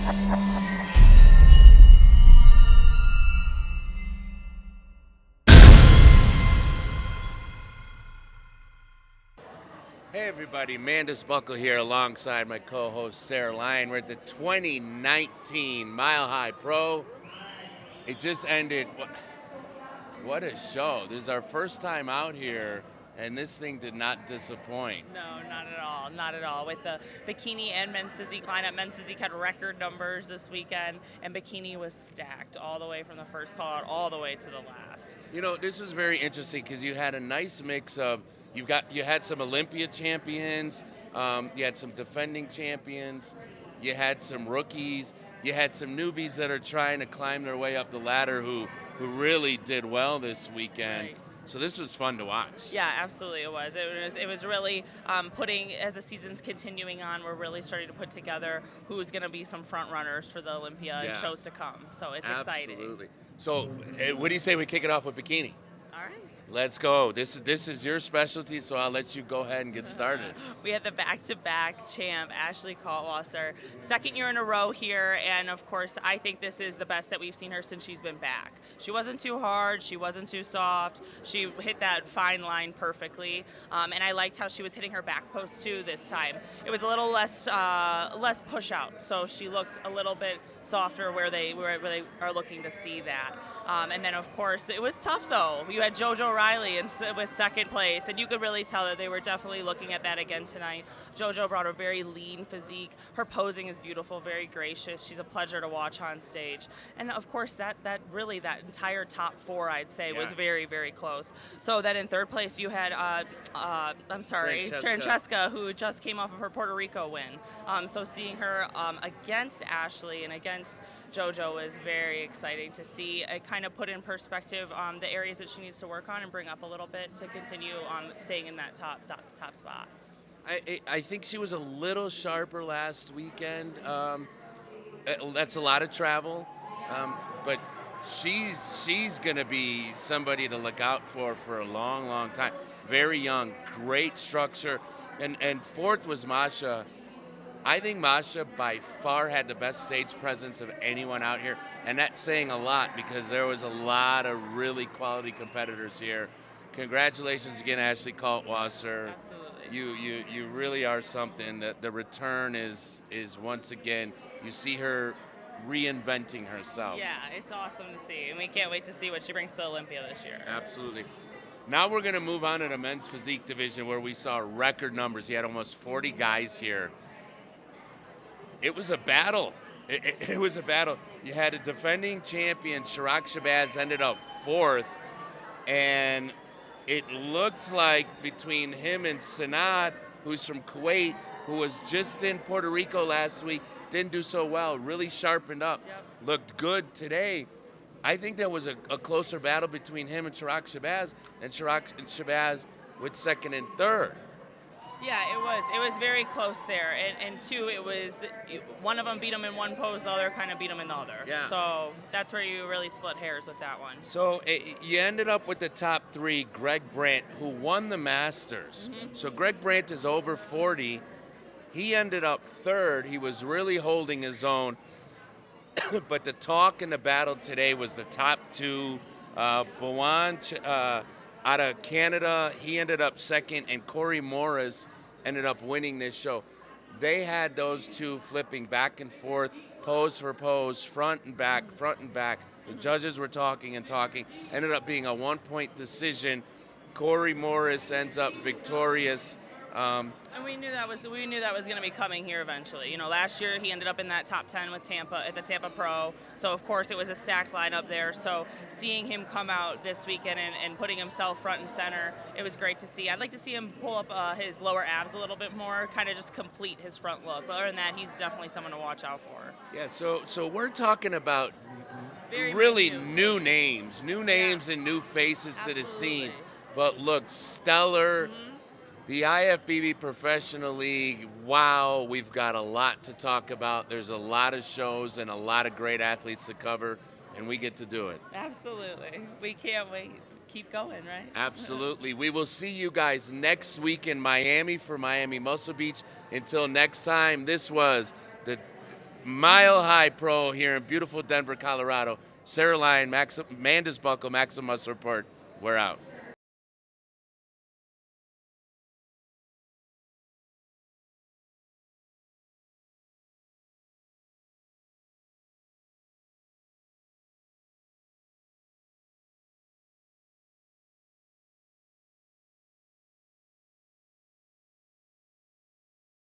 Hey everybody, Mandus Buckle here alongside my co-host Sarah Lyon. We're at the 2019 Mile High Pro. It just ended. What a show. This is our first time out here, and this thing did not disappoint. No, not at all. Not at all. With the bikini and men's physique lineup, men's physique had record numbers this weekend, and bikini was stacked all the way from the first call out all the way to the last. You know, this was very interesting because you had a nice mix of, you had some Olympia champions, you had some defending champions, you had some rookies, you had some newbies that are trying to climb their way up the ladder who really did well this weekend. Right. So this was fun to watch. Yeah, absolutely it was. It was really putting, as the season's continuing on, we're really starting to put together who's going to be some front runners for the Olympia and shows to come. So it's exciting. Absolutely. So what do you say we kick it off with bikini? All right. Let's go. This is your specialty, so I'll let you go ahead and get started. We had the back-to-back champ, Ashley Kaltwasser, second year in a row here, and of course, I think this is the best that we've seen her since she's been back. She wasn't too hard, she wasn't too soft, she hit that fine line perfectly, and I liked how she was hitting her back post too this time. It was a little less push out, so she looked a little bit softer where they are looking to see that. And then of course, it was tough though. You had JoJo Riley with second place, and you could really tell that they were definitely looking at that again tonight. JoJo brought a very lean physique. Her posing is beautiful, very gracious. She's a pleasure to watch on stage. And of course, that entire top four, I'd say, was very, very close. So then in third place, you had, Francesca, who just came off of her Puerto Rico win. So seeing her against Ashley and against JoJo was very exciting to see. It kind of put in perspective the areas that she needs to work on and bring up a little bit to continue staying in that top spots. I think she was a little sharper last weekend. That's a lot of travel, but she's going to be somebody to look out for a long, long time. Very young, great structure, and fourth was Masha. I think Masha by far had the best stage presence of anyone out here, and that's saying a lot because there was a lot of really quality competitors here. Congratulations again, Ashley Kaltwasser. Absolutely. You really are something. That the return is once again, you see her reinventing herself. Yeah, it's awesome to see, and we can't wait to see what she brings to Olympia this year. Absolutely. Now we're going to move on to the men's physique division where we saw record numbers. You had almost 40 guys here. It was a battle. It was a battle. You had a defending champion, Chirag Shabazz, ended up fourth, and it looked like between him and Sanad, who's from Kuwait, who was just in Puerto Rico last week, didn't do so well, really sharpened up, looked good today. I think there was a closer battle between him and Chirag Shabazz, and Chirag and Shabazz with second and third. Yeah, it was very close there, and two, it was one of them beat him in one pose, the other kind of beat him in the other. Yeah. So that's where you really split hairs with that one. So you ended up with the top three, Greg Brandt, who won the Masters. Mm-hmm. So Greg Brandt is over 40. He ended up third. He was really holding his own. But the talk in the battle today was the top two. Bowen out of Canada, he ended up second, and Corey Morris ended up winning this show. They had those two flipping back and forth, pose for pose, front and back, front and back. The judges were talking and talking. Ended up being a one-point decision. Corey Morris ends up victorious. And we knew that was going to be coming here eventually. You know, last year he ended up in that top 10 with Tampa at the Tampa Pro. So of course it was a stacked lineup there. So seeing him come out this weekend and putting himself front and center, it was great to see. I'd like to see him pull up his lower abs a little bit more, kind of just complete his front look. But other than that, he's definitely someone to watch out for. Yeah. So we're talking about Very really new names and new faces to the scene. Absolutely. But look, stellar. Mm-hmm. The IFBB Professional League, wow, we've got a lot to talk about. There's a lot of shows and a lot of great athletes to cover, and we get to do it. Absolutely. We can't wait. Keep going, right? Absolutely. We will see you guys next week in Miami for Miami Muscle Beach. Until next time, this was the Mile High Pro here in beautiful Denver, Colorado. Sarah Lyon, Mandus Buckle, Maximum Muscle Report. We're out.